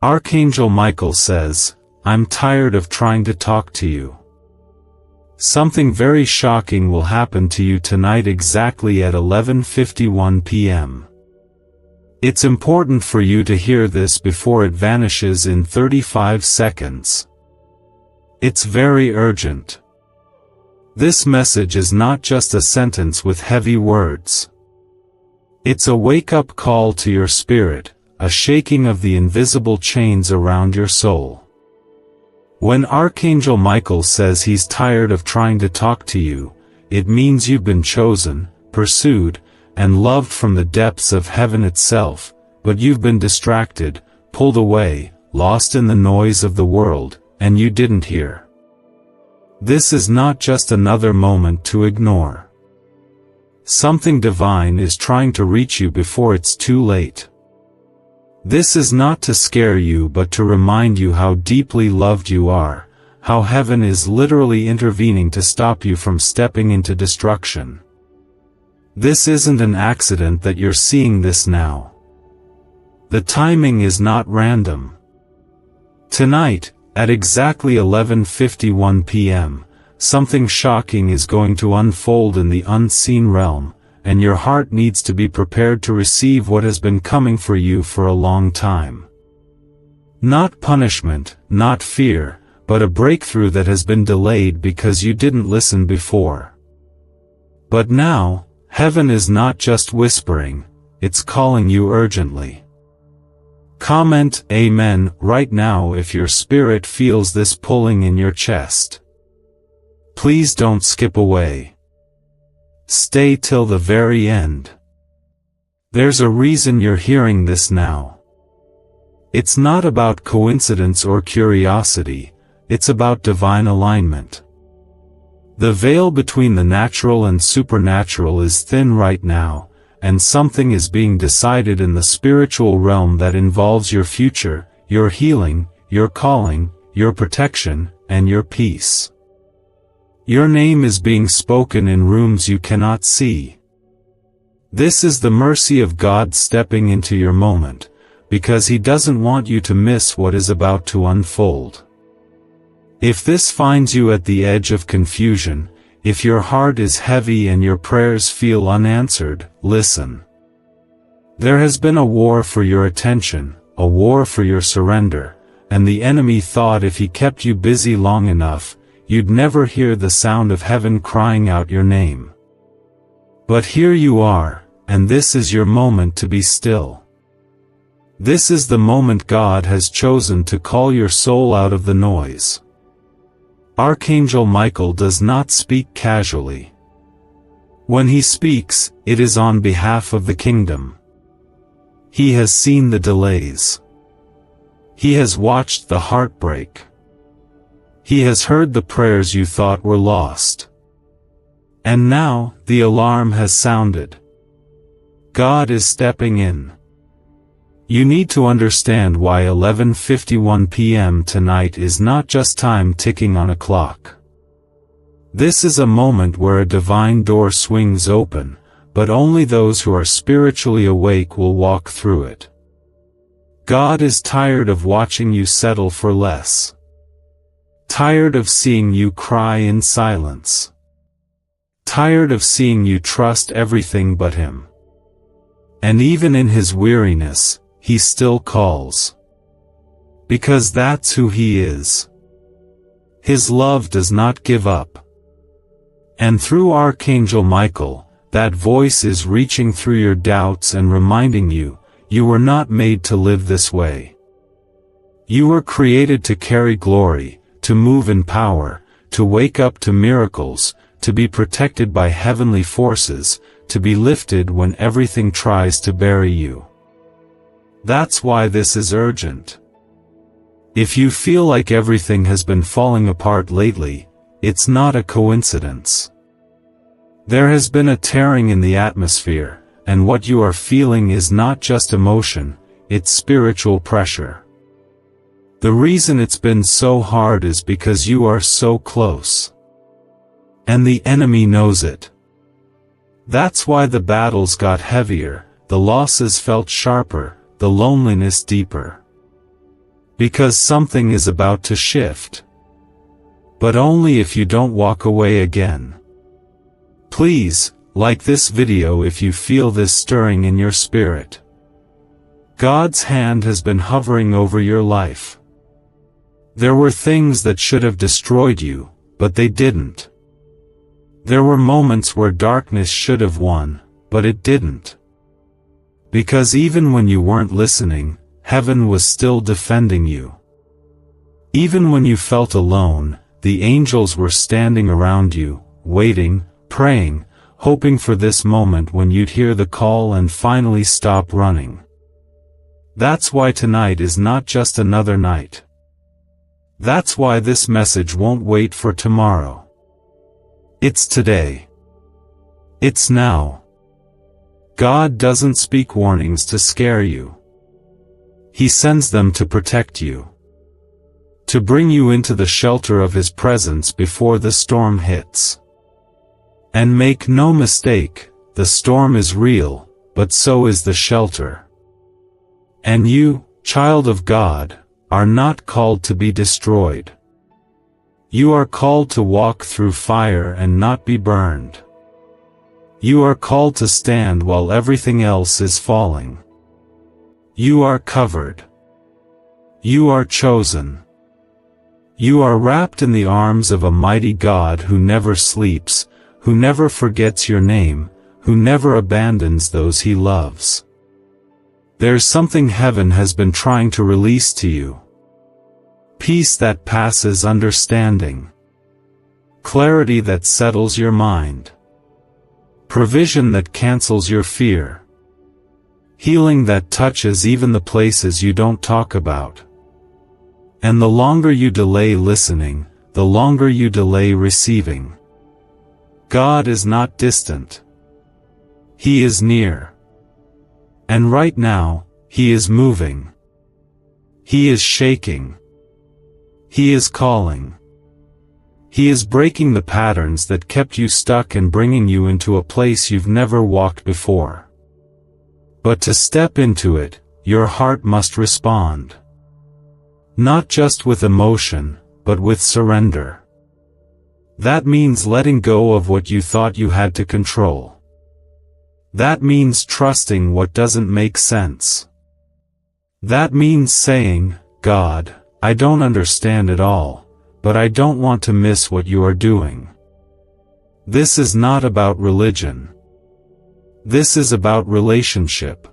Archangel Michael says, I'm tired of trying to talk to you. Something very shocking will happen to you tonight exactly at 11:51 p.m. It's important for you to hear this before it vanishes in 35 seconds. It's very urgent. This message is not just a sentence with heavy words. It's a wake-up call to your spirit, a shaking of the invisible chains around your soul. When Archangel Michael says he's tired of trying to talk to you, it means you've been chosen, pursued, and loved from the depths of heaven itself, but you've been distracted, pulled away, lost in the noise of the world, and you didn't hear. This is not just another moment to ignore. Something divine is trying to reach you before it's too late. This is not to scare you but to remind you how deeply loved you are, how heaven is literally intervening to stop you from stepping into destruction. This isn't an accident that you're seeing this now. The timing is not random. Tonight, at exactly 11:51 p.m., something shocking is going to unfold in the unseen realm, and your heart needs to be prepared to receive what has been coming for you for a long time. Not punishment, not fear, but a breakthrough that has been delayed because you didn't listen before. But now, heaven is not just whispering, it's calling you urgently. Comment Amen right now if your spirit feels this pulling in your chest. Please don't skip away. Stay till the very end. There's a reason you're hearing this now. It's not about coincidence or curiosity, it's about divine alignment. The veil between the natural and supernatural is thin right now, and something is being decided in the spiritual realm that involves your future, your healing, your calling, your protection, and your peace. Your name is being spoken in rooms you cannot see. This is the mercy of God stepping into your moment, because He doesn't want you to miss what is about to unfold. If this finds you at the edge of confusion, if your heart is heavy and your prayers feel unanswered, listen. There has been a war for your attention, a war for your surrender, and the enemy thought if he kept you busy long enough, you'd never hear the sound of heaven crying out your name. But here you are, and this is your moment to be still. This is the moment God has chosen to call your soul out of the noise. Archangel Michael does not speak casually. When he speaks, it is on behalf of the kingdom. He has seen the delays. He has watched the heartbreak. He has heard the prayers you thought were lost. And now, the alarm has sounded. God is stepping in. You need to understand why 11:51 p.m. tonight is not just time ticking on a clock. This is a moment where a divine door swings open, but only those who are spiritually awake will walk through it. God is tired of watching you settle for less. Tired of seeing you cry in silence. Tired of seeing you trust everything but Him. And even in His weariness, He still calls. Because that's who He is. His love does not give up. And through Archangel Michael, that voice is reaching through your doubts and reminding you, you were not made to live this way. You were created to carry glory, to move in power, to wake up to miracles, to be protected by heavenly forces, to be lifted when everything tries to bury you. That's why this is urgent. If you feel like everything has been falling apart lately, it's not a coincidence. There has been a tearing in the atmosphere, and what you are feeling is not just emotion, it's spiritual pressure. The reason it's been so hard is because you are so close. And the enemy knows it. That's why the battles got heavier, the losses felt sharper, the loneliness deeper. Because something is about to shift. But only if you don't walk away again. Please, like this video if you feel this stirring in your spirit. God's hand has been hovering over your life. There were things that should have destroyed you, but they didn't. There were moments where darkness should have won, but it didn't. Because even when you weren't listening, heaven was still defending you. Even when you felt alone, the angels were standing around you, waiting, praying, hoping for this moment when you'd hear the call and finally stop running. That's why tonight is not just another night. That's why this message won't wait for tomorrow. It's today. It's now. God doesn't speak warnings to scare you. He sends them to protect you. To bring you into the shelter of His presence before the storm hits. And make no mistake, the storm is real, but so is the shelter. And you, child of God, are not called to be destroyed. You are called to walk through fire and not be burned. You are called to stand while everything else is falling. You are covered. You are chosen. You are wrapped in the arms of a mighty God who never sleeps, who never forgets your name, who never abandons those He loves. There's something heaven has been trying to release to you. Peace that passes understanding. Clarity that settles your mind. Provision that cancels your fear. Healing that touches even the places you don't talk about. And the longer you delay listening, the longer you delay receiving. God is not distant. He is near. And right now, He is moving. He is shaking. He is calling. He is breaking the patterns that kept you stuck and bringing you into a place you've never walked before. But to step into it, your heart must respond. Not just with emotion, but with surrender. That means letting go of what you thought you had to control. That means trusting what doesn't make sense. That means saying, God, I don't understand it all, but I don't want to miss what you are doing. This is not about religion. This is about relationship.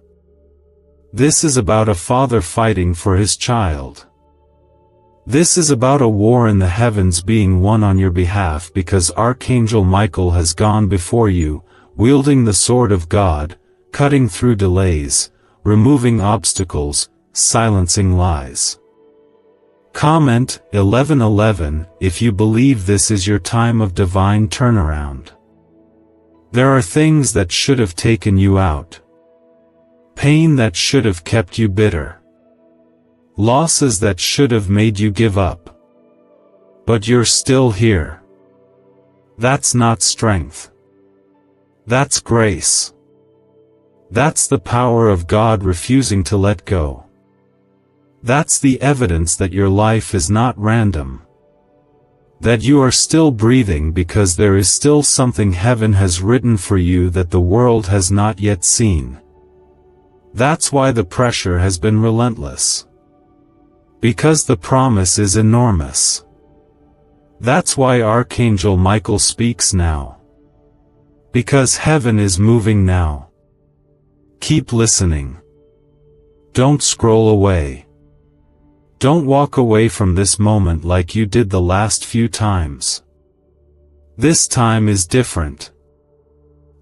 This is about a father fighting for his child. This is about a war in the heavens being won on your behalf because Archangel Michael has gone before you, wielding the sword of God, cutting through delays, removing obstacles, silencing lies. Comment 1111 if you believe this is your time of divine turnaround. There are things that should have taken you out. Pain that should have kept you bitter. Losses that should have made you give up. But you're still here. That's not strength. That's grace. That's the power of God refusing to let go. That's the evidence that your life is not random. That you are still breathing because there is still something heaven has written for you that the world has not yet seen. That's why the pressure has been relentless. Because the promise is enormous. That's why Archangel Michael speaks now. Because heaven is moving now. Keep listening. Don't scroll away. Don't walk away from this moment like you did the last few times. This time is different.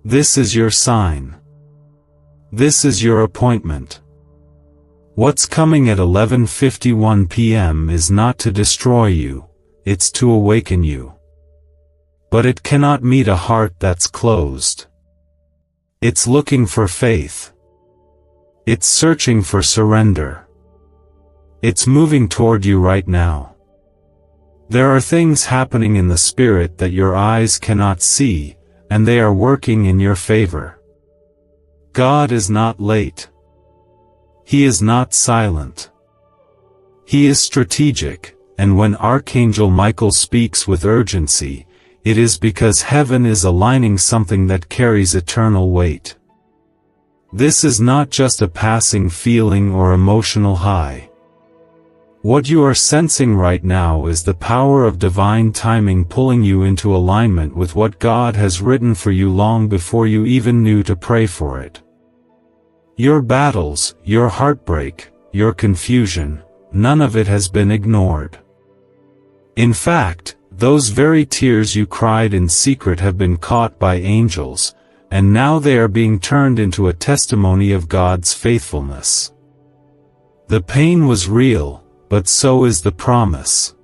This is your sign. This is your appointment. What's coming at 11:51 p.m. is not to destroy you, it's to awaken you. But it cannot meet a heart that's closed. It's looking for faith. It's searching for surrender. It's moving toward you right now. There are things happening in the spirit that your eyes cannot see, and they are working in your favor. God is not late. He is not silent. He is strategic, and when Archangel Michael speaks with urgency, it is because heaven is aligning something that carries eternal weight. This is not just a passing feeling or emotional high. What you are sensing right now is the power of divine timing pulling you into alignment with what God has written for you long before you even knew to pray for it. Your battles, your heartbreak, your confusion, none of it has been ignored. In fact, those very tears you cried in secret have been caught by angels, and now they are being turned into a testimony of God's faithfulness. The pain was real, but so is the promise.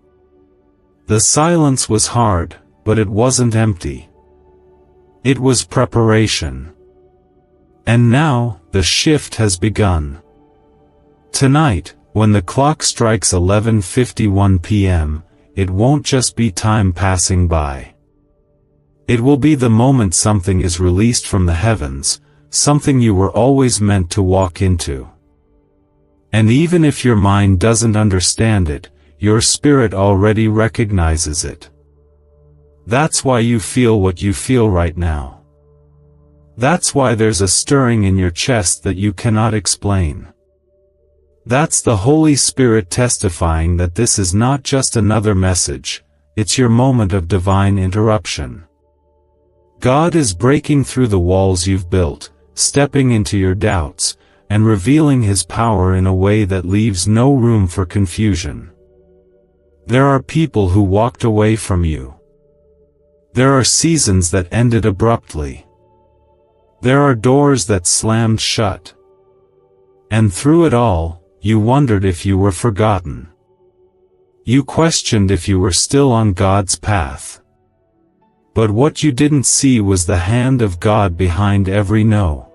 The silence was hard, but it wasn't empty. It was preparation. And now, the shift has begun. Tonight, when the clock strikes 11:51 p.m., it won't just be time passing by. It will be the moment something is released from the heavens, something you were always meant to walk into. And even if your mind doesn't understand it, your spirit already recognizes it. That's why you feel what you feel right now. That's why there's a stirring in your chest that you cannot explain. That's the Holy Spirit testifying that this is not just another message, it's your moment of divine interruption. God is breaking through the walls you've built, stepping into your doubts, and revealing His power in a way that leaves no room for confusion. There are people who walked away from you. There are seasons that ended abruptly. There are doors that slammed shut. And through it all, you wondered if you were forgotten. You questioned if you were still on God's path. But what you didn't see was the hand of God behind every no.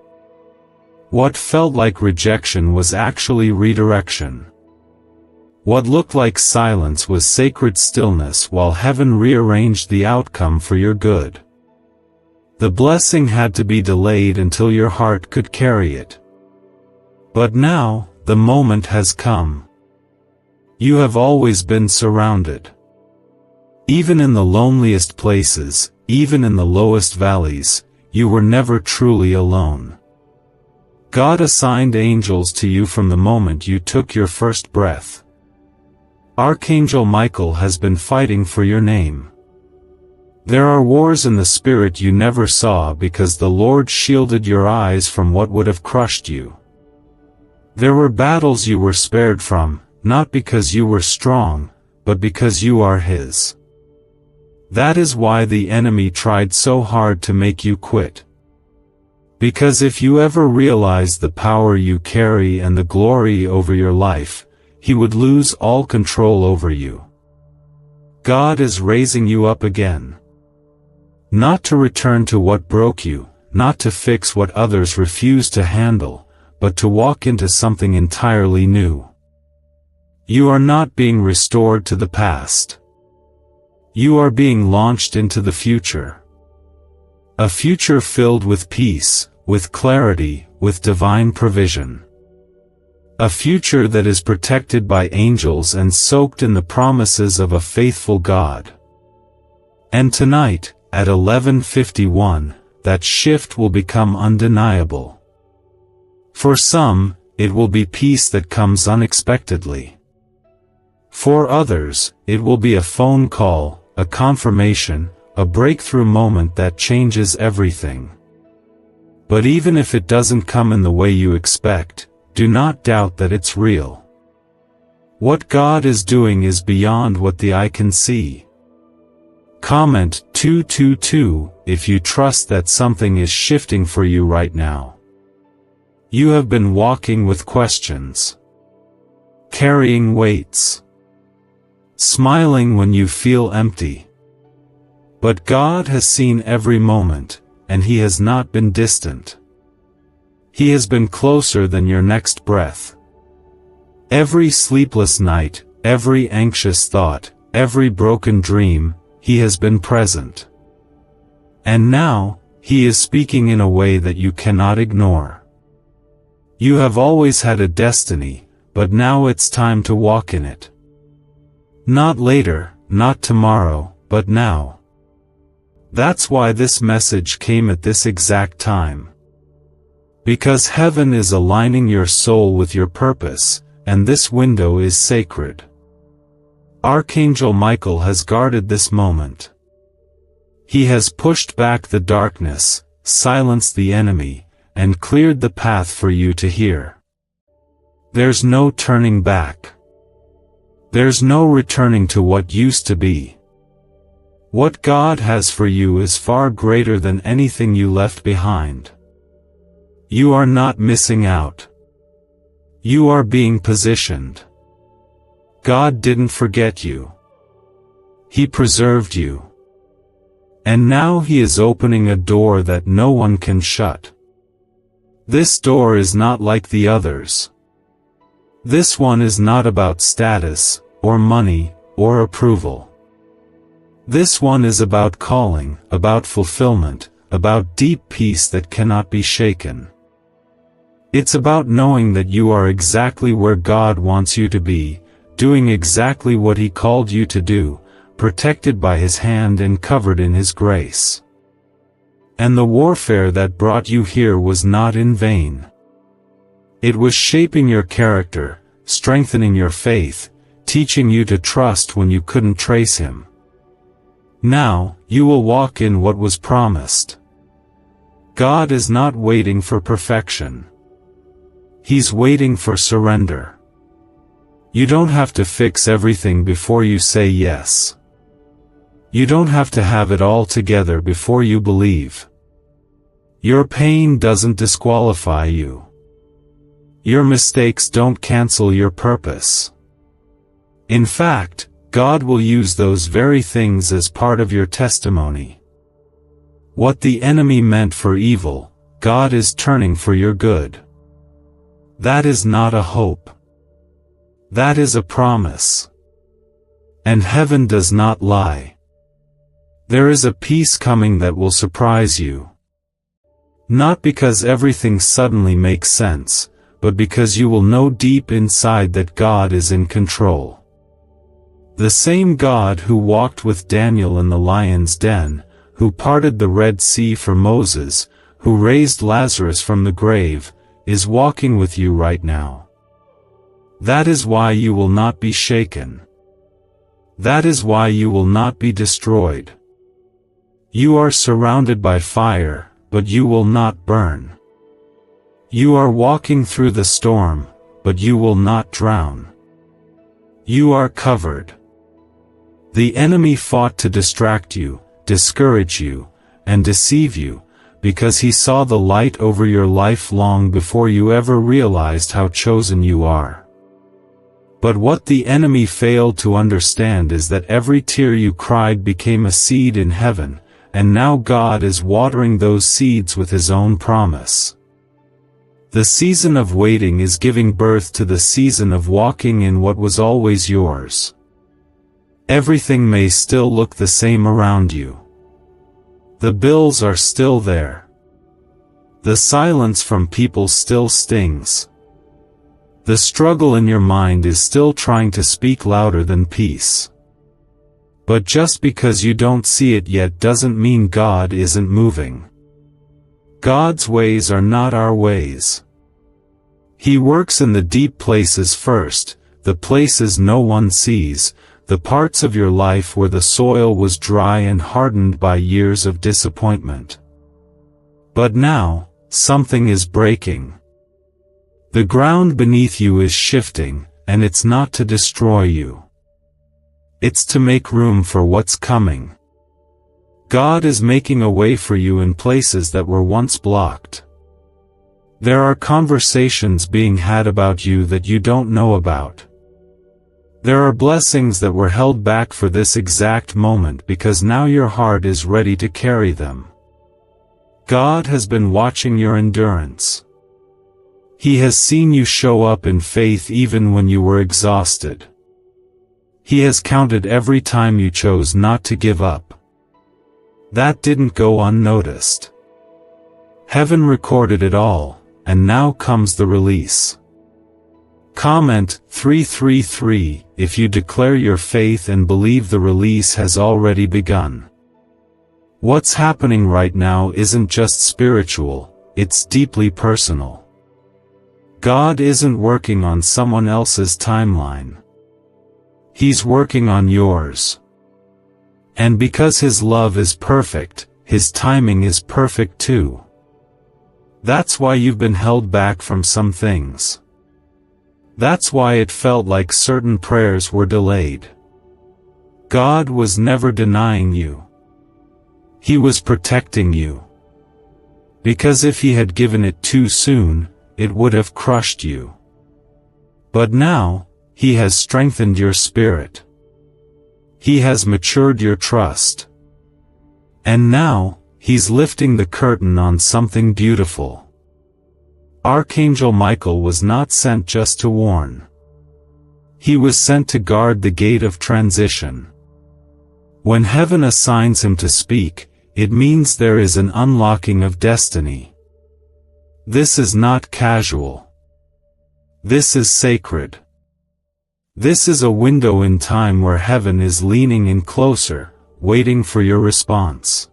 What felt like rejection was actually redirection. What looked like silence was sacred stillness while heaven rearranged the outcome for your good. The blessing had to be delayed until your heart could carry it. But now, the moment has come. You have always been surrounded. Even in the loneliest places, even in the lowest valleys, you were never truly alone. God assigned angels to you from the moment you took your first breath. Archangel Michael has been fighting for your name. There are wars in the spirit you never saw because the Lord shielded your eyes from what would have crushed you. There were battles you were spared from, not because you were strong, but because you are His. That is why the enemy tried so hard to make you quit. Because if you ever realized the power you carry and the glory over your life, he would lose all control over you. God is raising you up again. Not to return to what broke you, not to fix what others refused to handle, but to walk into something entirely new. You are not being restored to the past. You are being launched into the future. A future filled with peace, with clarity, with divine provision. A future that is protected by angels and soaked in the promises of a faithful God. And tonight, at 11:51, that shift will become undeniable. For some, it will be peace that comes unexpectedly. For others, it will be a phone call, a confirmation, a breakthrough moment that changes everything. But even if it doesn't come in the way you expect, do not doubt that it's real. What God is doing is beyond what the eye can see. Comment 222 if you trust that something is shifting for you right now. You have been walking with questions, carrying weights, smiling when you feel empty. But God has seen every moment, and He has not been distant. He has been closer than your next breath. Every sleepless night, every anxious thought, every broken dream, He has been present. And now, He is speaking in a way that you cannot ignore. You have always had a destiny, but now it's time to walk in it. Not later, not tomorrow, but now. That's why this message came at this exact time. Because heaven is aligning your soul with your purpose, and this window is sacred. Archangel Michael has guarded this moment. He has pushed back the darkness, silenced the enemy, and cleared the path for you to hear. There's no turning back. There's no returning to what used to be. What God has for you is far greater than anything you left behind. You are not missing out. You are being positioned. God didn't forget you. He preserved you. And now He is opening a door that no one can shut. This door is not like the others. This one is not about status, or money, or approval. This one is about calling, about fulfillment, about deep peace that cannot be shaken. It's about knowing that you are exactly where God wants you to be, doing exactly what He called you to do, protected by His hand and covered in His grace. And the warfare that brought you here was not in vain. It was shaping your character, strengthening your faith, teaching you to trust when you couldn't trace Him. Now, you will walk in what was promised. God is not waiting for perfection. He's waiting for surrender. You don't have to fix everything before you say yes. You don't have to have it all together before you believe. Your pain doesn't disqualify you. Your mistakes don't cancel your purpose. In fact, God will use those very things as part of your testimony. What the enemy meant for evil, God is turning for your good. That is not a hope. That is a promise. And heaven does not lie. There is a peace coming that will surprise you. Not because everything suddenly makes sense, but because you will know deep inside that God is in control. The same God who walked with Daniel in the lion's den, who parted the Red Sea for Moses, who raised Lazarus from the grave, is walking with you right now. That is why you will not be shaken. That is why you will not be destroyed. You are surrounded by fire, but you will not burn. You are walking through the storm, but you will not drown. You are covered. The enemy fought to distract you, discourage you, and deceive you, because he saw the light over your life long before you ever realized how chosen you are. But what the enemy failed to understand is that every tear you cried became a seed in heaven, and now God is watering those seeds with His own promise. The season of waiting is giving birth to the season of walking in what was always yours. Everything may still look the same around you. The bills are still there. The silence from people still stings. The struggle in your mind is still trying to speak louder than peace. But just because you don't see it yet doesn't mean God isn't moving. God's ways are not our ways. He works in the deep places first, the places no one sees, the parts of your life where the soil was dry and hardened by years of disappointment. But now, something is breaking. The ground beneath you is shifting, and it's not to destroy you. It's to make room for what's coming. God is making a way for you in places that were once blocked. There are conversations being had about you that you don't know about. There are blessings that were held back for this exact moment because now your heart is ready to carry them. God has been watching your endurance. He has seen you show up in faith even when you were exhausted. He has counted every time you chose not to give up. That didn't go unnoticed. Heaven recorded it all, and now comes the release. Comment 333 if you declare your faith and believe the release has already begun. What's happening right now isn't just spiritual, it's deeply personal. God isn't working on someone else's timeline. He's working on yours. And because His love is perfect, His timing is perfect too. That's why you've been held back from some things. That's why it felt like certain prayers were delayed. God was never denying you. He was protecting you. Because if He had given it too soon, it would have crushed you. But now, He has strengthened your spirit. He has matured your trust. And now, He's lifting the curtain on something beautiful. Archangel Michael was not sent just to warn. He was sent to guard the gate of transition. When heaven assigns him to speak, it means there is an unlocking of destiny. This is not casual. This is sacred. This is a window in time where heaven is leaning in closer, waiting for your response.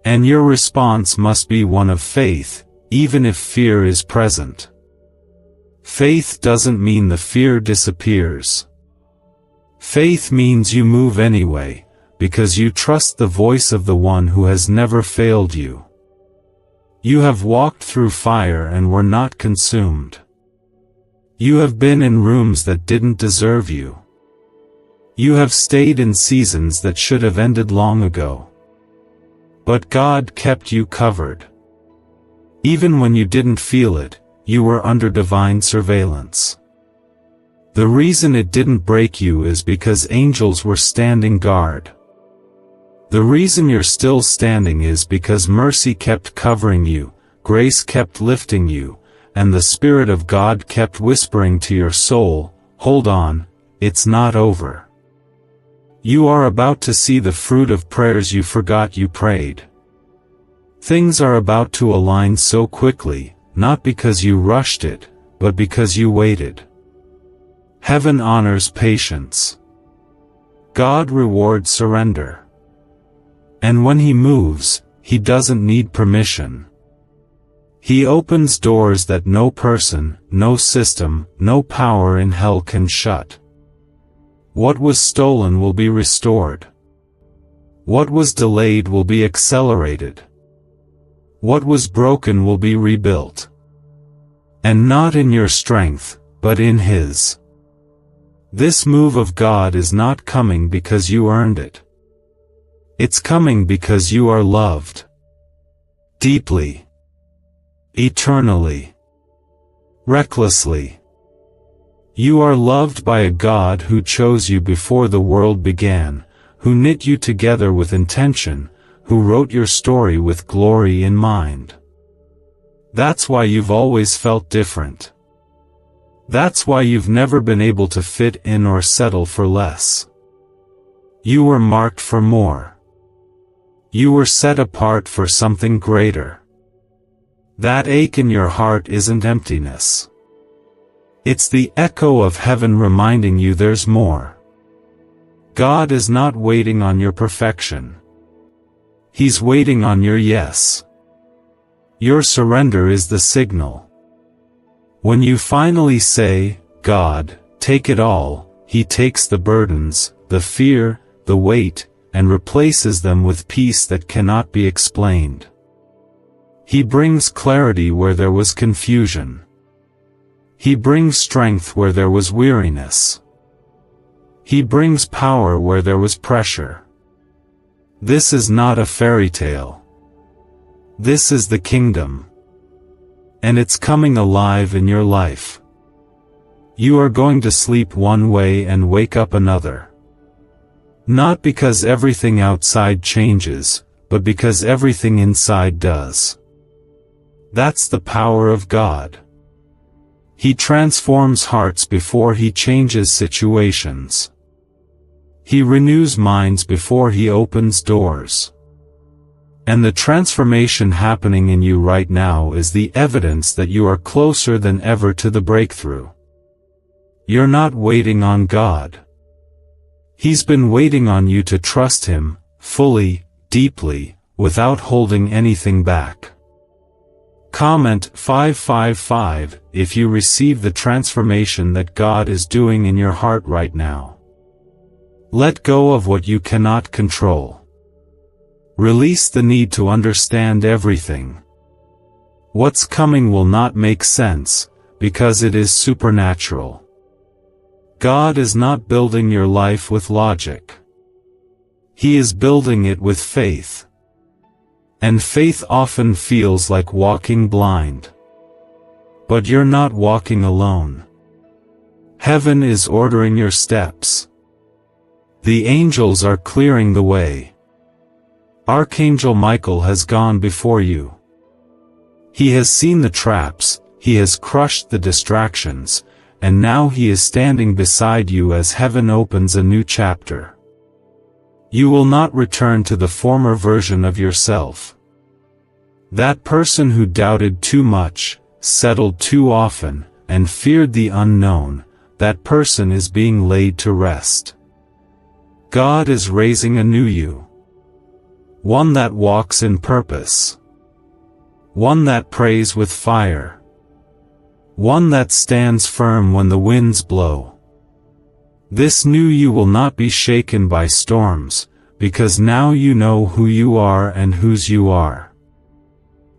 And your response must be one of faith, even if fear is present. Faith doesn't mean the fear disappears. Faith means you move anyway, because you trust the voice of the one who has never failed you. You have walked through fire and were not consumed. You have been in rooms that didn't deserve you. You have stayed in seasons that should have ended long ago. But God kept you covered. Even when you didn't feel it, you were under divine surveillance. The reason it didn't break you is because angels were standing guard. The reason you're still standing is because mercy kept covering you, grace kept lifting you, and the Spirit of God kept whispering to your soul, "Hold on, it's not over." You are about to see the fruit of prayers you forgot you prayed. Things are about to align so quickly, not because you rushed it, but because you waited. Heaven honors patience. God rewards surrender. And when He moves, He doesn't need permission. He opens doors that no person, no system, no power in hell can shut. What was stolen will be restored. What was delayed will be accelerated. What was broken will be rebuilt. And not in your strength, but in His. This move of God is not coming because you earned it. It's coming because you are loved. Deeply. Eternally. Recklessly. You are loved by a God who chose you before the world began, who knit you together with intention, who wrote your story with glory in mind. That's why you've always felt different. That's why you've never been able to fit in or settle for less. You were marked for more. You were set apart for something greater. That ache in your heart isn't emptiness. It's the echo of heaven reminding you there's more. God is not waiting on your perfection. He's waiting on your yes. Your surrender is the signal. When you finally say, "God, take it all," He takes the burdens, the fear, the weight, and replaces them with peace that cannot be explained. He brings clarity where there was confusion. He brings strength where there was weariness. He brings power where there was pressure. This is not a fairy tale. This is the kingdom. And it's coming alive in your life. You are going to sleep one way and wake up another. Not because everything outside changes, but because everything inside does. That's the power of God. He transforms hearts before He changes situations. He renews minds before He opens doors. And the transformation happening in you right now is the evidence that you are closer than ever to the breakthrough. You're not waiting on God. He's been waiting on you to trust Him, fully, deeply, without holding anything back. Comment 555 if you receive the transformation that God is doing in your heart right now. Let go of what you cannot control. Release the need to understand everything. What's coming will not make sense, because it is supernatural. God is not building your life with logic. He is building it with faith. And faith often feels like walking blind. But you're not walking alone. Heaven is ordering your steps. The angels are clearing the way. Archangel Michael has gone before you. He has seen the traps, he has crushed the distractions, and now he is standing beside you as heaven opens a new chapter. You will not return to the former version of yourself. That person who doubted too much, settled too often, and feared the unknown, that person is being laid to rest. God is raising a new you. One that walks in purpose. One that prays with fire. One that stands firm when the winds blow. This new you will not be shaken by storms, because now you know who you are and whose you are.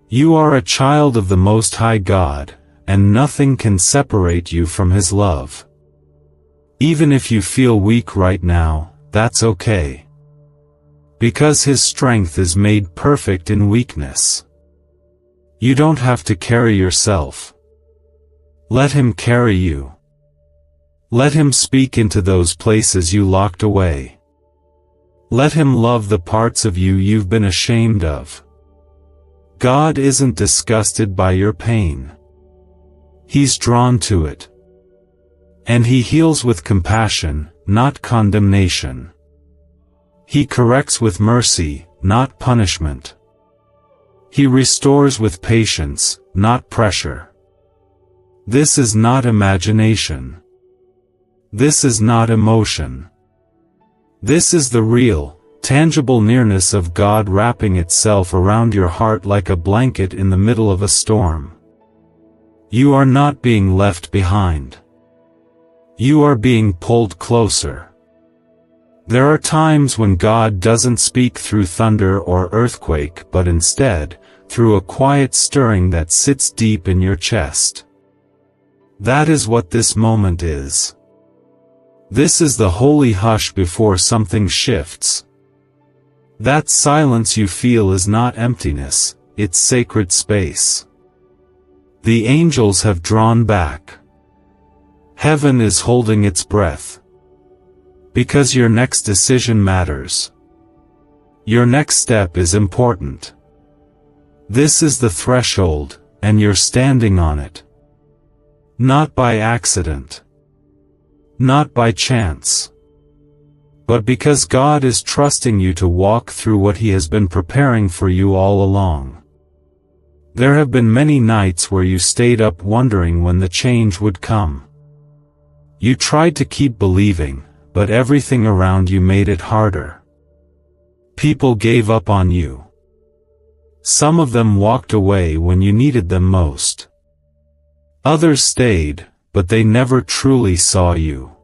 You are a child of the Most High God, and nothing can separate you from His love. Even if you feel weak right now, that's okay. Because His strength is made perfect in weakness. You don't have to carry yourself. Let Him carry you. Let Him speak into those places you locked away. Let Him love the parts of you you've been ashamed of. God isn't disgusted by your pain. He's drawn to it. And He heals with compassion, not condemnation. He corrects with mercy, not punishment. He restores with patience, not pressure. This is not imagination. This is not emotion. This is the real, tangible nearness of God wrapping itself around your heart like a blanket in the middle of a storm. You are not being left behind. You are being pulled closer. There are times when God doesn't speak through thunder or earthquake but instead, through a quiet stirring that sits deep in your chest. That is what this moment is. This is the holy hush before something shifts. That silence you feel is not emptiness, it's sacred space. The angels have drawn back. Heaven is holding its breath. Because your next decision matters. Your next step is important. This is the threshold, and you're standing on it. Not by accident. Not by chance. But because God is trusting you to walk through what He has been preparing for you all along. There have been many nights where you stayed up wondering when the change would come. You tried to keep believing, but everything around you made it harder. People gave up on you. Some of them walked away when you needed them most. Others stayed, but they never truly saw you.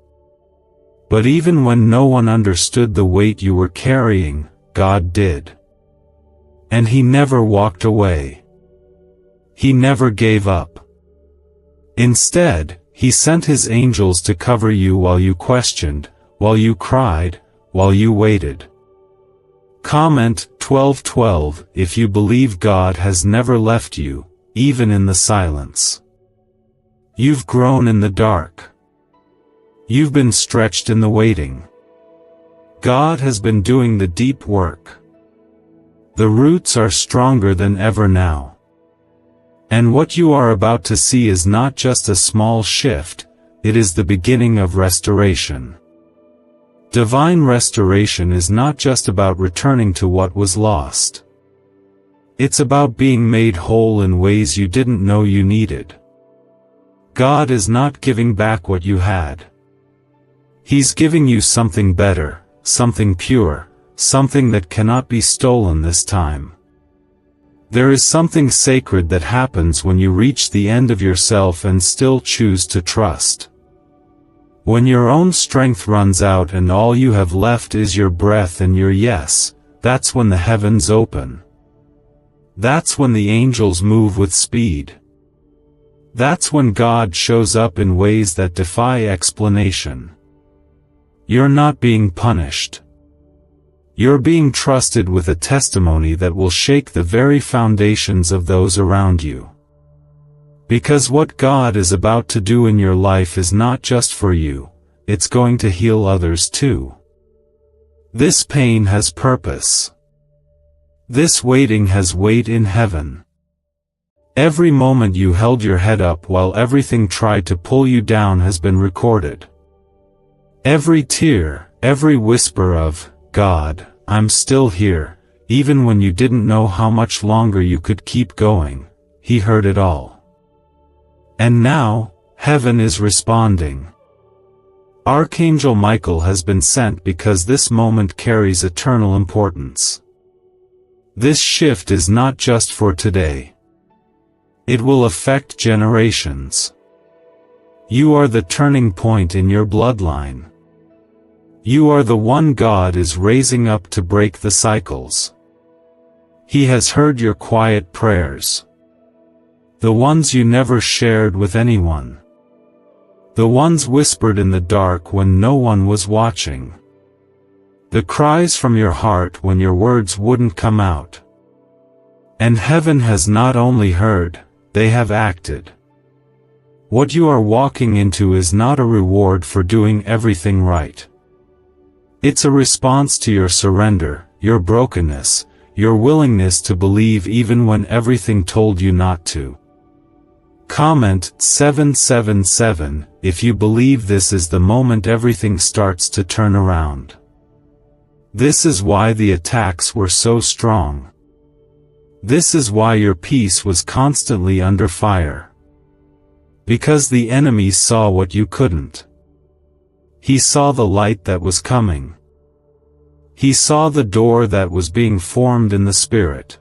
But even when no one understood the weight you were carrying, God did. And He never walked away. He never gave up. Instead, He sent His angels to cover you while you questioned, while you cried, while you waited. Comment 12:12 if you believe God has never left you, even in the silence. You've grown in the dark. You've been stretched in the waiting. God has been doing the deep work. The roots are stronger than ever now. And what you are about to see is not just a small shift, it is the beginning of restoration. Divine restoration is not just about returning to what was lost. It's about being made whole in ways you didn't know you needed. God is not giving back what you had. He's giving you something better, something pure, something that cannot be stolen this time. There is something sacred that happens when you reach the end of yourself and still choose to trust. When your own strength runs out and all you have left is your breath and your yes, that's when the heavens open. That's when the angels move with speed. That's when God shows up in ways that defy explanation. You're not being punished. You're being trusted with a testimony that will shake the very foundations of those around you. Because what God is about to do in your life is not just for you, it's going to heal others too. This pain has purpose. This waiting has weight in heaven. Every moment you held your head up while everything tried to pull you down has been recorded. Every tear, every whisper of, "God, I'm still here," even when you didn't know how much longer you could keep going, He heard it all. And now, heaven is responding. Archangel Michael has been sent because this moment carries eternal importance. This shift is not just for today. It will affect generations. You are the turning point in your bloodline. You are the one God is raising up to break the cycles. He has heard your quiet prayers. The ones you never shared with anyone. The ones whispered in the dark when no one was watching. The cries from your heart when your words wouldn't come out. And heaven has not only heard, they have acted. What you are walking into is not a reward for doing everything right. It's a response to your surrender, your brokenness, your willingness to believe even when everything told you not to. Comment 777 if you believe this is the moment everything starts to turn around. This is why the attacks were so strong. This is why your peace was constantly under fire. Because the enemy saw what you couldn't. He saw the light that was coming. He saw the door that was being formed in the spirit.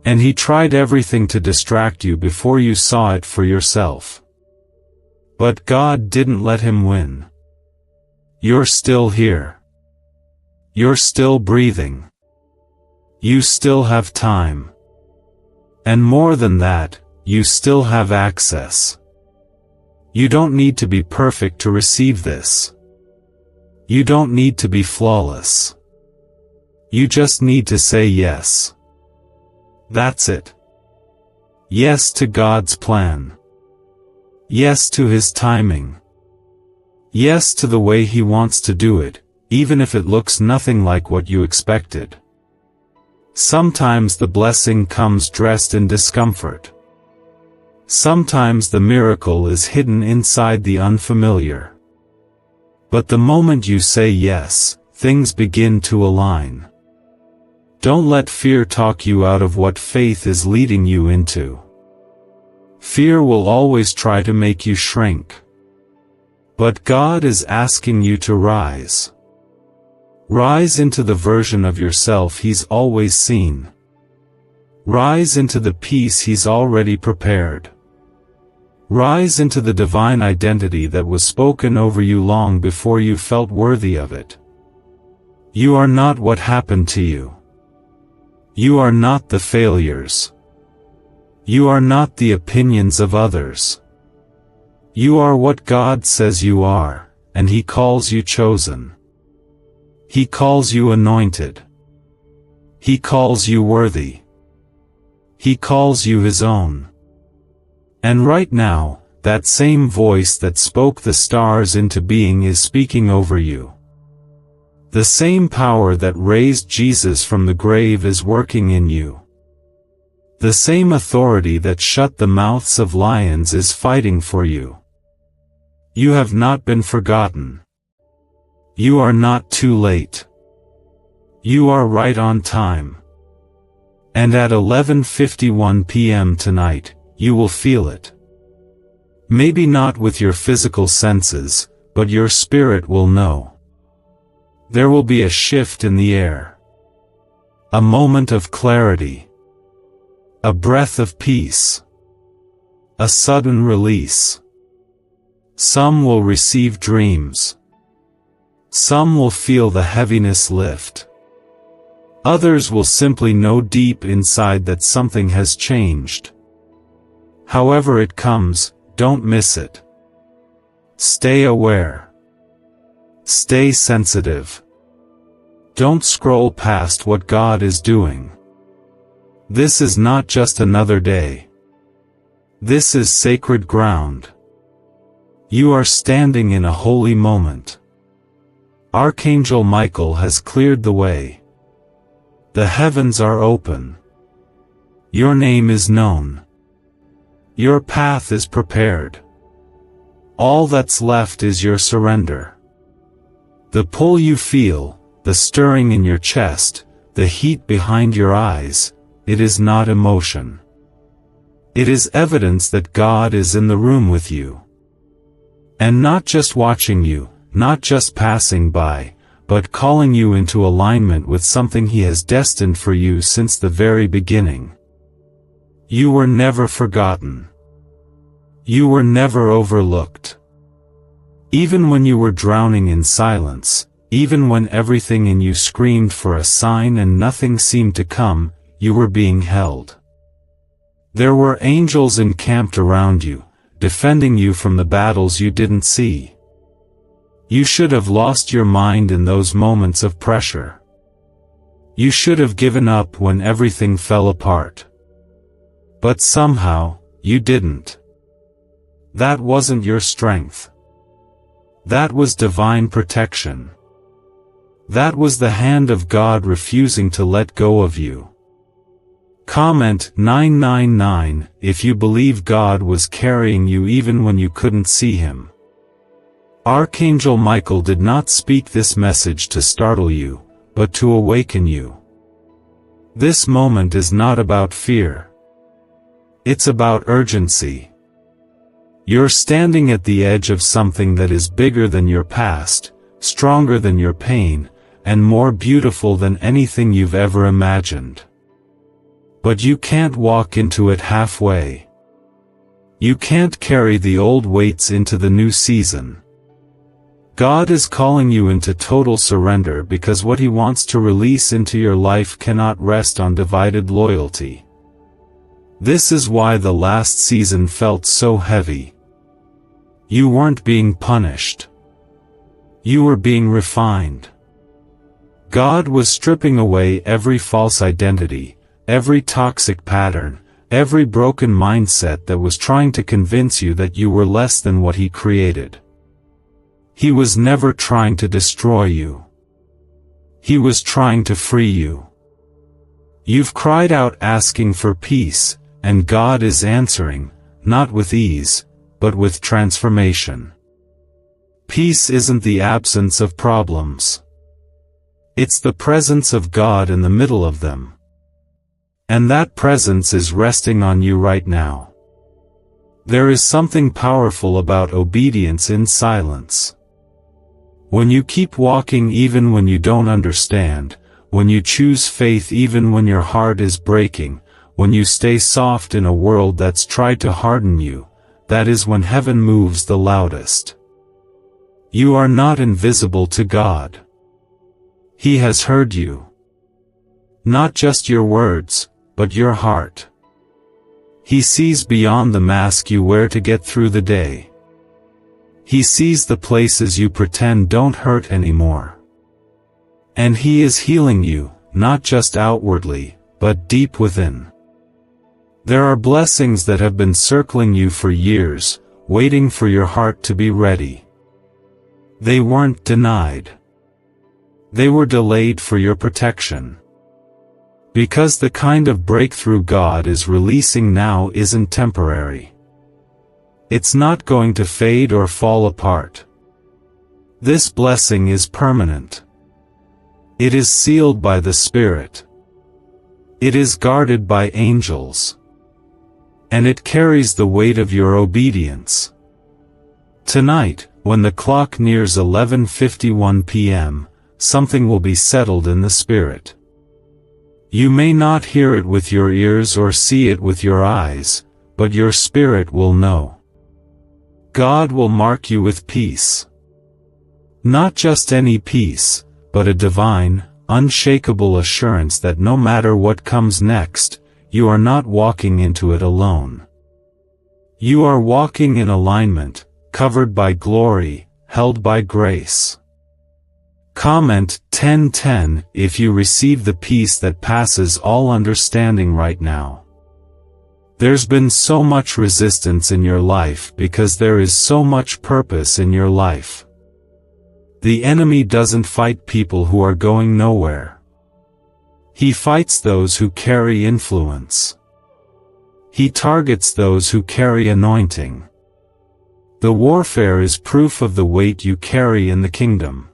And he tried everything to distract you before you saw it for yourself. But God didn't let him win. You're still here. You're still breathing. You still have time. And more than that, you still have access. You don't need to be perfect to receive this. You don't need to be flawless. You just need to say yes. That's it. Yes to God's plan. Yes to His timing. Yes to the way He wants to do it, even if it looks nothing like what you expected. Sometimes the blessing comes dressed in discomfort. Sometimes the miracle is hidden inside the unfamiliar. But the moment you say yes, things begin to align. Don't let fear talk you out of what faith is leading you into. Fear will always try to make you shrink. But God is asking you to rise. Rise into the version of yourself He's always seen. Rise into the peace He's already prepared. Rise into the divine identity that was spoken over you long before you felt worthy of it. You are not what happened to you. You are not the failures. You are not the opinions of others. You are what God says you are, and He calls you chosen. He calls you anointed. He calls you worthy. He calls you His own. And right now, that same voice that spoke the stars into being is speaking over you. The same power that raised Jesus from the grave is working in you. The same authority that shut the mouths of lions is fighting for you. You have not been forgotten. You are not too late. You are right on time. And at 11:51 p.m. tonight, you will feel it. Maybe not with your physical senses, but your spirit will know. There will be a shift in the air. A moment of clarity. A breath of peace. A sudden release. Some will receive dreams. Some will feel the heaviness lift. Others will simply know deep inside that something has changed. However it comes, don't miss it. Stay aware. Stay sensitive. Don't scroll past what God is doing. This is not just another day. This is sacred ground. You are standing in a holy moment. Archangel Michael has cleared the way. The heavens are open. Your name is known. Your path is prepared. All that's left is your surrender. The pull you feel, the stirring in your chest, the heat behind your eyes, it is not emotion. It is evidence that God is in the room with you. And not just watching you, not just passing by, but calling you into alignment with something He has destined for you since the very beginning. You were never forgotten. You were never overlooked. Even when you were drowning in silence, even when everything in you screamed for a sign and nothing seemed to come, you were being held. There were angels encamped around you, defending you from the battles you didn't see. You should have lost your mind in those moments of pressure. You should have given up when everything fell apart. But somehow, you didn't. That wasn't your strength. That was divine protection. That was the hand of God refusing to let go of you. Comment 999 if you believe God was carrying you even when you couldn't see Him. Archangel Michael did not speak this message to startle you, but to awaken you. This moment is not about fear. It's about urgency. You're standing at the edge of something that is bigger than your past, stronger than your pain, and more beautiful than anything you've ever imagined. But you can't walk into it halfway. You can't carry the old weights into the new season. God is calling you into total surrender because what He wants to release into your life cannot rest on divided loyalty. This is why the last season felt so heavy. You weren't being punished. You were being refined. God was stripping away every false identity, every toxic pattern, every broken mindset that was trying to convince you that you were less than what He created. He was never trying to destroy you. He was trying to free you. You've cried out asking for peace, and God is answering, not with ease, but with transformation. Peace isn't the absence of problems. It's the presence of God in the middle of them. And that presence is resting on you right now. There is something powerful about obedience in silence. When you keep walking even when you don't understand, when you choose faith even when your heart is breaking, when you stay soft in a world that's tried to harden you, that is when heaven moves the loudest. You are not invisible to God. He has heard you. Not just your words, but your heart. He sees beyond the mask you wear to get through the day. He sees the places you pretend don't hurt anymore. And He is healing you, not just outwardly, but deep within. There are blessings that have been circling you for years, waiting for your heart to be ready. They weren't denied. They were delayed for your protection. Because the kind of breakthrough God is releasing now isn't temporary. It's not going to fade or fall apart. This blessing is permanent. It is sealed by the Spirit. It is guarded by angels. And it carries the weight of your obedience. Tonight, when the clock nears 11:51 p.m., something will be settled in the spirit. You may not hear it with your ears or see it with your eyes, but your spirit will know. God will mark you with peace. Not just any peace, but a divine, unshakable assurance that no matter what comes next, you are not walking into it alone. You are walking in alignment, covered by glory, held by grace. Comment 10:10 if you receive the peace that passes all understanding right now. There's been so much resistance in your life because there is so much purpose in your life. The enemy doesn't fight people who are going nowhere. He fights those who carry influence. He targets those who carry anointing. The warfare is proof of the weight you carry in the kingdom.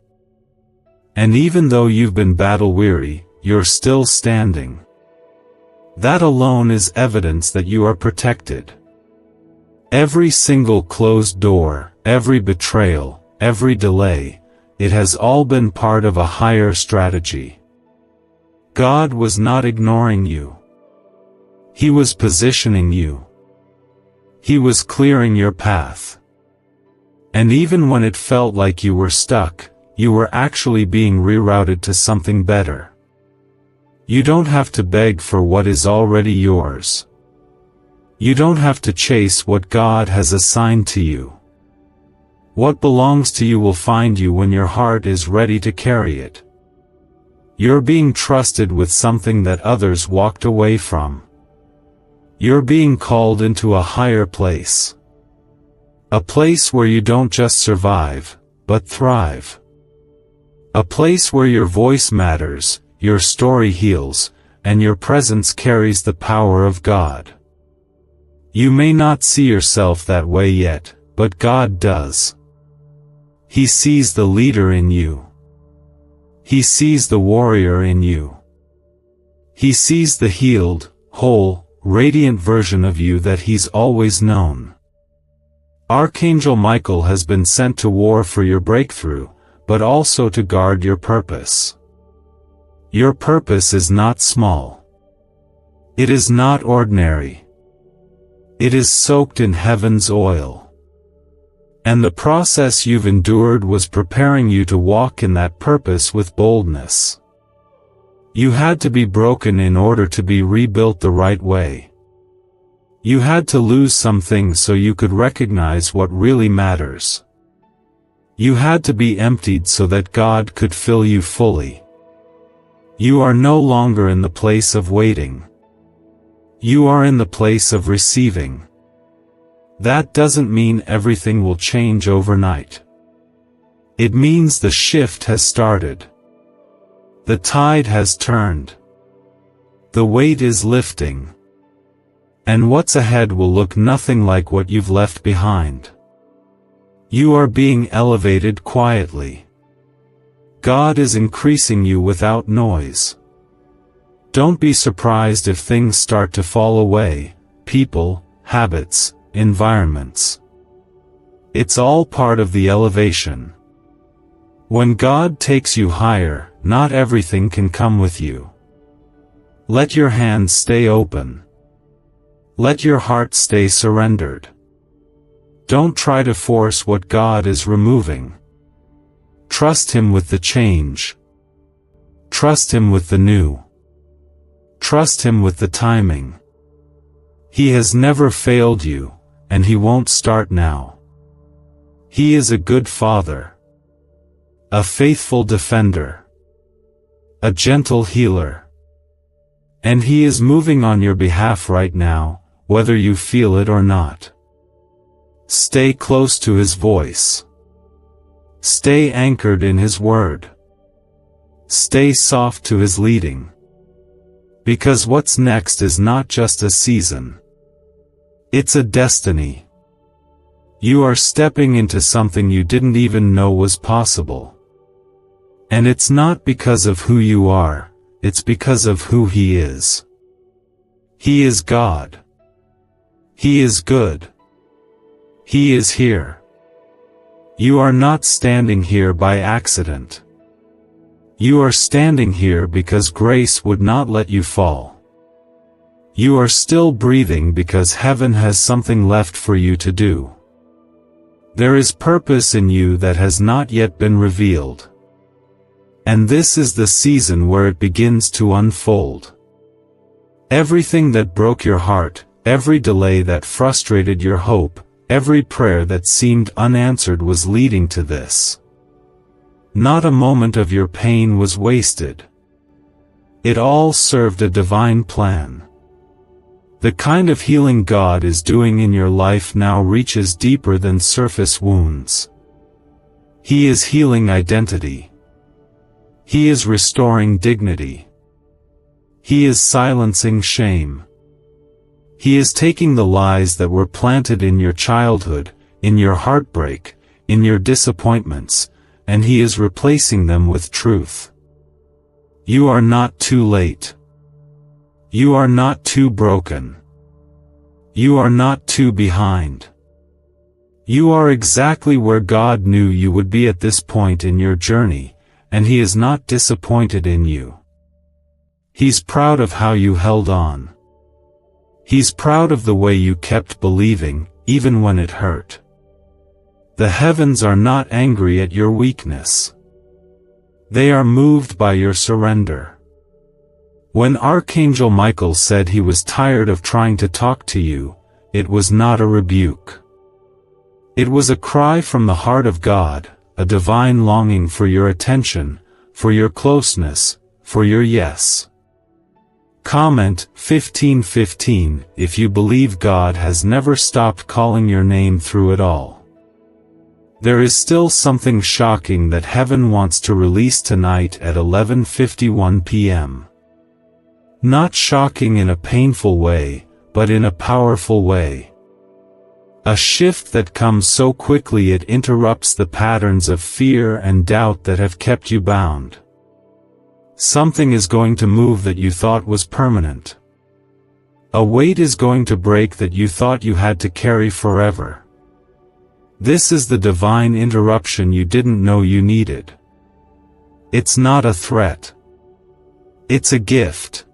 And even though you've been battle-weary, you're still standing. That alone is evidence that you are protected. Every single closed door, every betrayal, every delay, it has all been part of a higher strategy. God was not ignoring you. He was positioning you. He was clearing your path. And even when it felt like you were stuck, you were actually being rerouted to something better. You don't have to beg for what is already yours. You don't have to chase what God has assigned to you. What belongs to you will find you when your heart is ready to carry it. You're being trusted with something that others walked away from. You're being called into a higher place. A place where you don't just survive, but thrive. A place where your voice matters, your story heals, and your presence carries the power of God. You may not see yourself that way yet, but God does. He sees the leader in you. He sees the warrior in you. He sees the healed, whole, radiant version of you that He's always known. Archangel Michael has been sent to war for your breakthrough, but also to guard your purpose. Your purpose is not small. It is not ordinary. It is soaked in heaven's oil. And the process you've endured was preparing you to walk in that purpose with boldness. You had to be broken in order to be rebuilt the right way. You had to lose some things so you could recognize what really matters. You had to be emptied so that God could fill you fully. You are no longer in the place of waiting. You are in the place of receiving. That doesn't mean everything will change overnight. It means the shift has started. The tide has turned. The weight is lifting. And what's ahead will look nothing like what you've left behind. You are being elevated quietly. God is increasing you without noise. Don't be surprised if things start to fall away, people, habits, environments. It's all part of the elevation. When God takes you higher, not everything can come with you. Let your hands stay open. Let your heart stay surrendered. Don't try to force what God is removing. Trust Him with the change. Trust Him with the new. Trust Him with the timing. He has never failed you, and He won't start now. He is a good Father. A faithful defender. A gentle healer. And He is moving on your behalf right now, whether you feel it or not. Stay close to His voice. Stay anchored in His word. Stay soft to His leading. Because what's next is not just a season. It's a destiny. You are stepping into something you didn't even know was possible. And it's not because of who you are, it's because of who He is. He is God. He is good. He is here. You are not standing here by accident. You are standing here because grace would not let you fall. You are still breathing because heaven has something left for you to do. There is purpose in you that has not yet been revealed. And this is the season where it begins to unfold. Everything that broke your heart, every delay that frustrated your hope, every prayer that seemed unanswered was leading to this. Not a moment of your pain was wasted. It all served a divine plan. The kind of healing God is doing in your life now reaches deeper than surface wounds. He is healing identity. He is restoring dignity. He is silencing shame. He is taking the lies that were planted in your childhood, in your heartbreak, in your disappointments, and He is replacing them with truth. You are not too late. You are not too broken. You are not too behind. You are exactly where God knew you would be at this point in your journey, and He is not disappointed in you. He's proud of how you held on. He's proud of the way you kept believing, even when it hurt. The heavens are not angry at your weakness. They are moved by your surrender. When Archangel Michael said he was tired of trying to talk to you, it was not a rebuke. It was a cry from the heart of God, a divine longing for your attention, for your closeness, for your yes. Comment 1515 if you believe God has never stopped calling your name through it all. There is still something shocking that heaven wants to release tonight at 11:51 p.m. Not shocking in a painful way, but in a powerful way. A shift that comes so quickly it interrupts the patterns of fear and doubt that have kept you bound. Something is going to move that you thought was permanent. A weight is going to break that you thought you had to carry forever. This is the divine interruption you didn't know you needed. It's not a threat. It's a gift.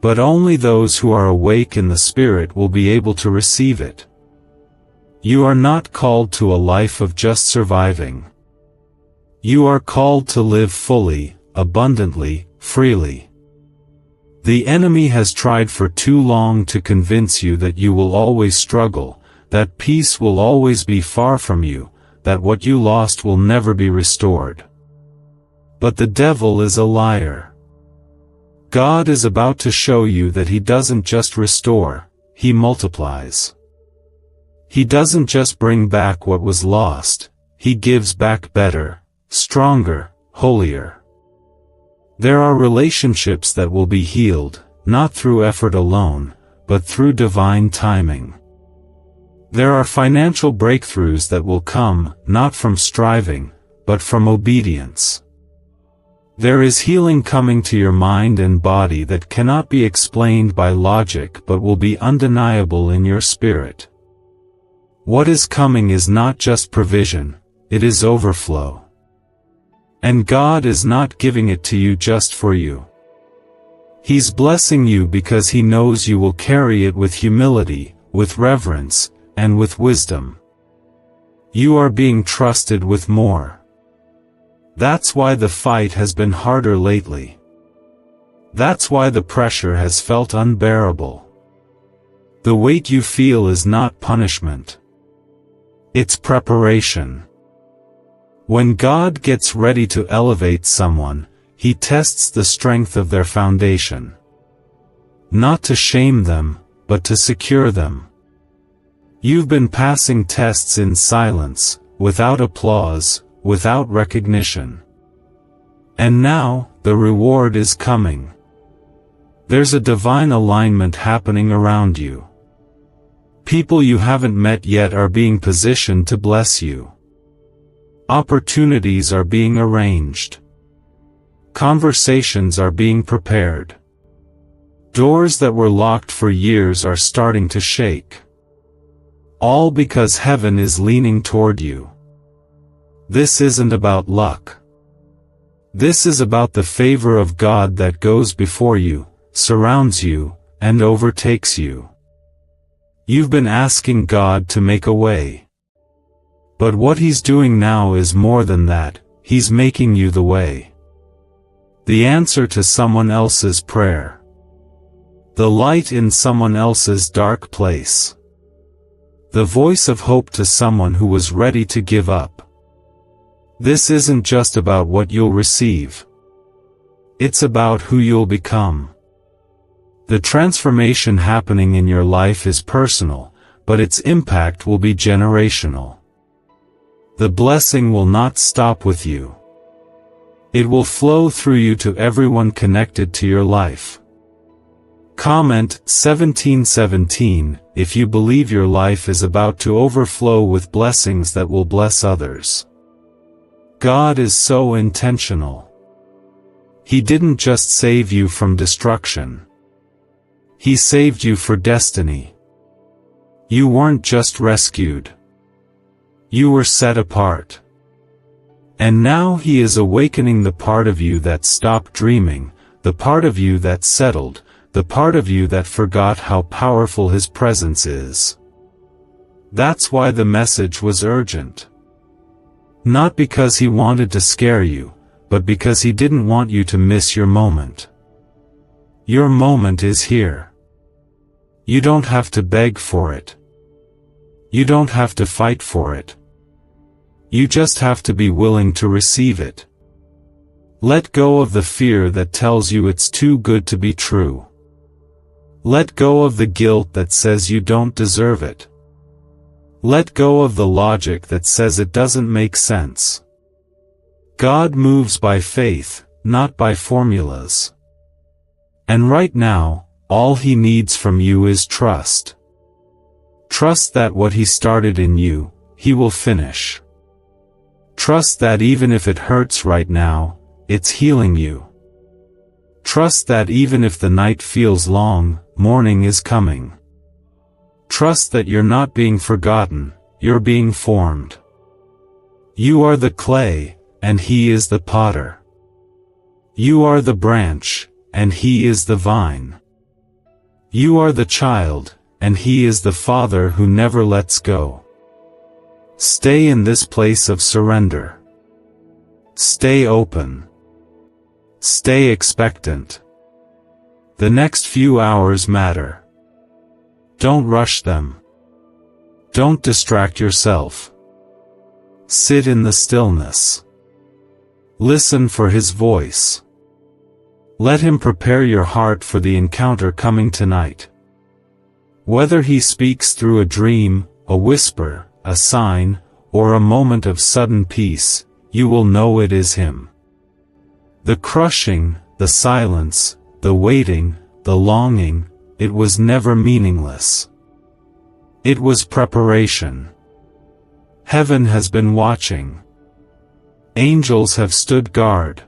But only those who are awake in the Spirit will be able to receive it. You are not called to a life of just surviving. You are called to live fully, abundantly, freely. The enemy has tried for too long to convince you that you will always struggle, that peace will always be far from you, that what you lost will never be restored. But the devil is a liar. God is about to show you that He doesn't just restore, He multiplies. He doesn't just bring back what was lost, He gives back better, stronger, holier. There are relationships that will be healed, not through effort alone, but through divine timing. There are financial breakthroughs that will come, not from striving, but from obedience. There is healing coming to your mind and body that cannot be explained by logic but will be undeniable in your spirit. What is coming is not just provision, it is overflow. And God is not giving it to you just for you. He's blessing you because He knows you will carry it with humility, with reverence, and with wisdom. You are being trusted with more. That's why the fight has been harder lately. That's why the pressure has felt unbearable. The weight you feel is not punishment. It's preparation. When God gets ready to elevate someone, He tests the strength of their foundation. Not to shame them, but to secure them. You've been passing tests in silence, without applause, without recognition. And now, the reward is coming. There's a divine alignment happening around you. People you haven't met yet are being positioned to bless you. Opportunities are being arranged. Conversations are being prepared. Doors that were locked for years are starting to shake. All because heaven is leaning toward you. This isn't about luck. This is about the favor of God that goes before you, surrounds you, and overtakes you. You've been asking God to make a way. But what He's doing now is more than that, He's making you the way. The answer to someone else's prayer. The light in someone else's dark place. The voice of hope to someone who was ready to give up. This isn't just about what you'll receive. It's about who you'll become. The transformation happening in your life is personal, but its impact will be generational. The blessing will not stop with you. It will flow through you to everyone connected to your life. Comment 1717 if you believe your life is about to overflow with blessings that will bless others. God is so intentional. He didn't just save you from destruction. He saved you for destiny. You weren't just rescued. You were set apart. And now He is awakening the part of you that stopped dreaming, the part of you that settled, the part of you that forgot how powerful His presence is. That's why the message was urgent. Not because He wanted to scare you, but because He didn't want you to miss your moment. Your moment is here. You don't have to beg for it. You don't have to fight for it. You just have to be willing to receive it. Let go of the fear that tells you it's too good to be true. Let go of the guilt that says you don't deserve it. Let go of the logic that says it doesn't make sense. God moves by faith, not by formulas. And right now, all He needs from you is trust. Trust that what He started in you, He will finish. Trust that even if it hurts right now, it's healing you. Trust that even if the night feels long, morning is coming. Trust that you're not being forgotten, you're being formed. You are the clay, and He is the potter. You are the branch, and He is the vine. You are the child, and He is the Father who never lets go. Stay in this place of surrender. Stay open. Stay expectant. The next few hours matter. Don't rush them. Don't distract yourself. Sit in the stillness. Listen for His voice. Let Him prepare your heart for the encounter coming tonight. Whether He speaks through a dream, a whisper, a sign, or a moment of sudden peace, you will know it is Him. The crushing, the silence, the waiting, the longing, it was never meaningless. It was preparation. Heaven has been watching. Angels have stood guard.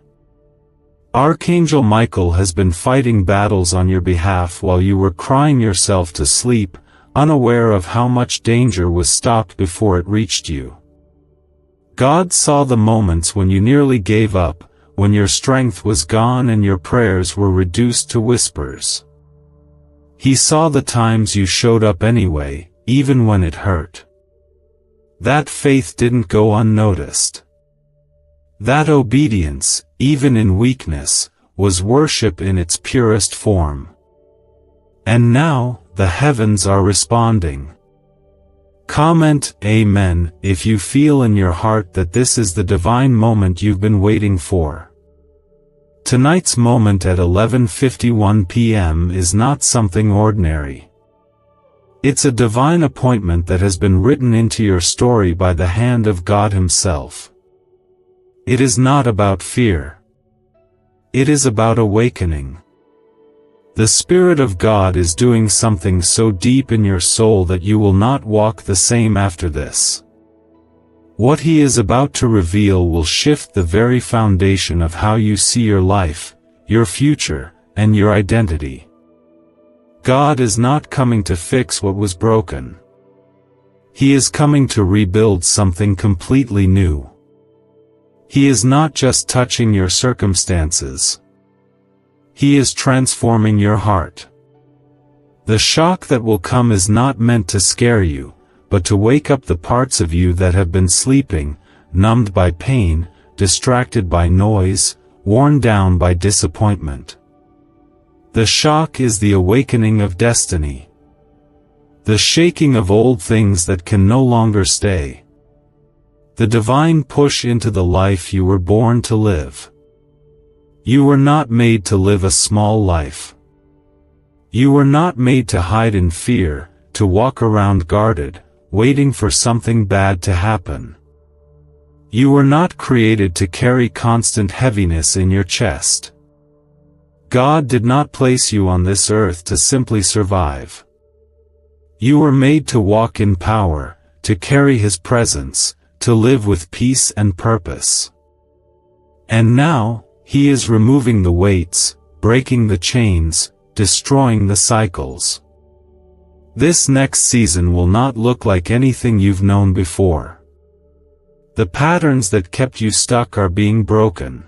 Archangel Michael has been fighting battles on your behalf while you were crying yourself to sleep, unaware of how much danger was stopped before it reached you. God saw the moments when you nearly gave up, when your strength was gone and your prayers were reduced to whispers. He saw the times you showed up anyway, even when it hurt. That faith didn't go unnoticed. That obedience, even in weakness, was worship in its purest form. And now, the heavens are responding. Comment Amen if you feel in your heart that this is the divine moment you've been waiting for. Tonight's moment at 11:51 p.m. is not something ordinary. It's a divine appointment that has been written into your story by the hand of God Himself. It is not about fear. It is about awakening. The Spirit of God is doing something so deep in your soul that you will not walk the same after this. What He is about to reveal will shift the very foundation of how you see your life, your future, and your identity. God is not coming to fix what was broken. He is coming to rebuild something completely new. He is not just touching your circumstances. He is transforming your heart. The shock that will come is not meant to scare you, but to wake up the parts of you that have been sleeping, numbed by pain, distracted by noise, worn down by disappointment. The shock is the awakening of destiny. The shaking of old things that can no longer stay. The divine push into the life you were born to live. You were not made to live a small life. You were not made to hide in fear, to walk around guarded, waiting for something bad to happen. You were not created to carry constant heaviness in your chest. God did not place you on this earth to simply survive. You were made to walk in power, to carry His presence, to live with peace and purpose. And now, He is removing the weights, breaking the chains, destroying the cycles. This next season will not look like anything you've known before. The patterns that kept you stuck are being broken.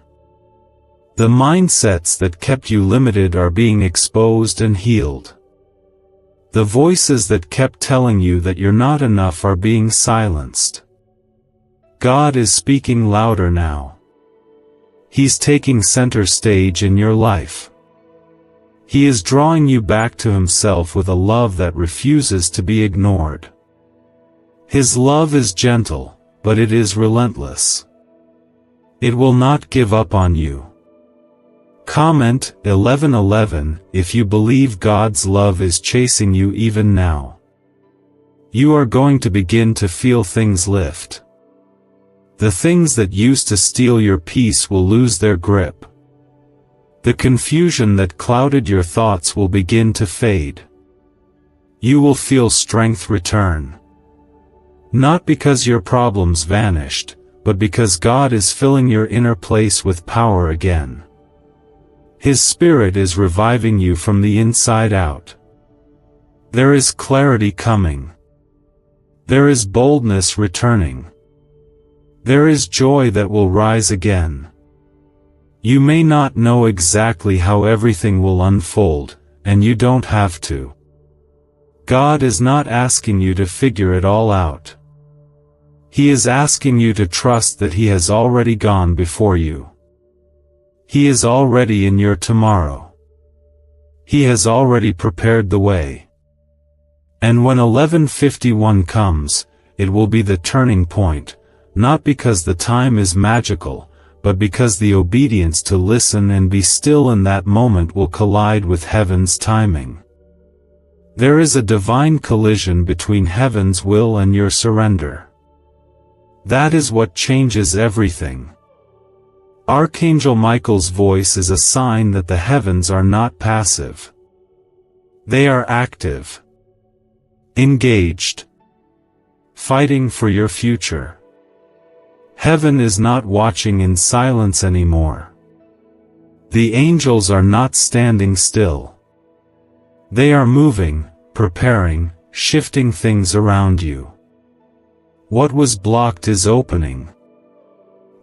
The mindsets that kept you limited are being exposed and healed. The voices that kept telling you that you're not enough are being silenced. God is speaking louder now. He's taking center stage in your life. He is drawing you back to Himself with a love that refuses to be ignored. His love is gentle, but it is relentless. It will not give up on you. Comment 11:11 if you believe God's love is chasing you even now. You are going to begin to feel things lift. The things that used to steal your peace will lose their grip. The confusion that clouded your thoughts will begin to fade. You will feel strength return. Not because your problems vanished, but because God is filling your inner place with power again. His Spirit is reviving you from the inside out. There is clarity coming. There is boldness returning. There is joy that will rise again. You may not know exactly how everything will unfold, and you don't have to. God is not asking you to figure it all out. He is asking you to trust that He has already gone before you. He is already in your tomorrow. He has already prepared the way. And when 11:51 comes, it will be the turning point, not because the time is magical, but because the obedience to listen and be still in that moment will collide with heaven's timing. There is a divine collision between heaven's will and your surrender. That is what changes everything. Archangel Michael's voice is a sign that the heavens are not passive. They are active, engaged, fighting for your future. Heaven is not watching in silence anymore. The angels are not standing still. They are moving, preparing, shifting things around you. What was blocked is opening.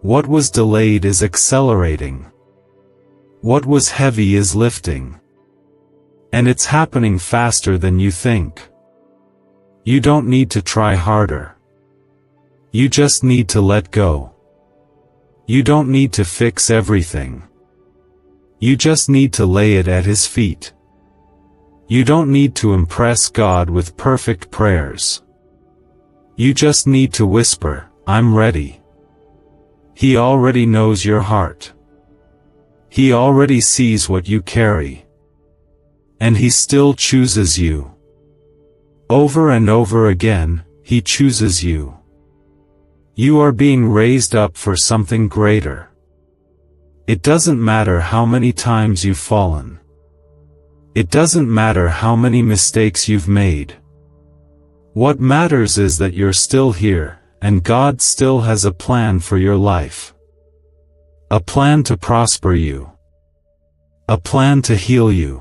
What was delayed is accelerating. What was heavy is lifting. And it's happening faster than you think. You don't need to try harder. You just need to let go. You don't need to fix everything. You just need to lay it at His feet. You don't need to impress God with perfect prayers. You just need to whisper, "I'm ready." He already knows your heart. He already sees what you carry. And He still chooses you. Over and over again, He chooses you. You are being raised up for something greater. It doesn't matter how many times you've fallen. It doesn't matter how many mistakes you've made. What matters is that you're still here, and God still has a plan for your life. A plan to prosper you. A plan to heal you.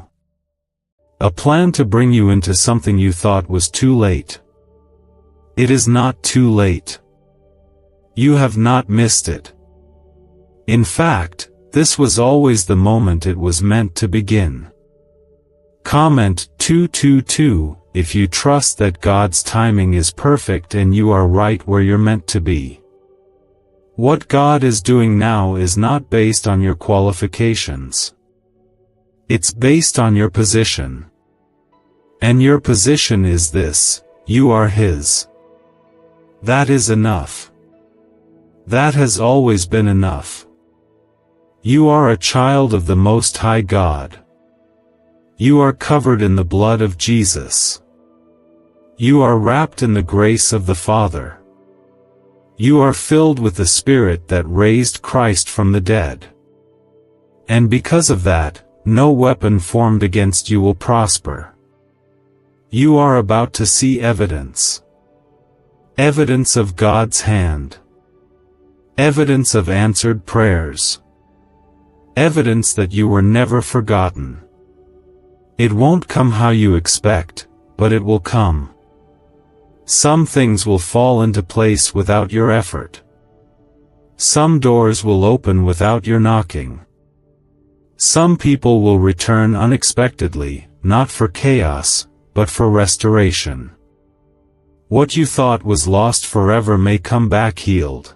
A plan to bring you into something you thought was too late. It is not too late. You have not missed it. In fact, this was always the moment it was meant to begin. Comment 222, if you trust that God's timing is perfect and you are right where you're meant to be. What God is doing now is not based on your qualifications. It's based on your position. And your position is this: you are His. That is enough. That has always been enough. You are a child of the Most High God. You are covered in the blood of Jesus. You are wrapped in the grace of the Father. You are filled with the Spirit that raised Christ from the dead. And because of that, no weapon formed against you will prosper. You are about to see evidence. Evidence of God's hand. Evidence of answered prayers. Evidence that you were never forgotten. It won't come how you expect, but it will come. Some things will fall into place without your effort. Some doors will open without your knocking. Some people will return unexpectedly, not for chaos, but for restoration. What you thought was lost forever may come back healed.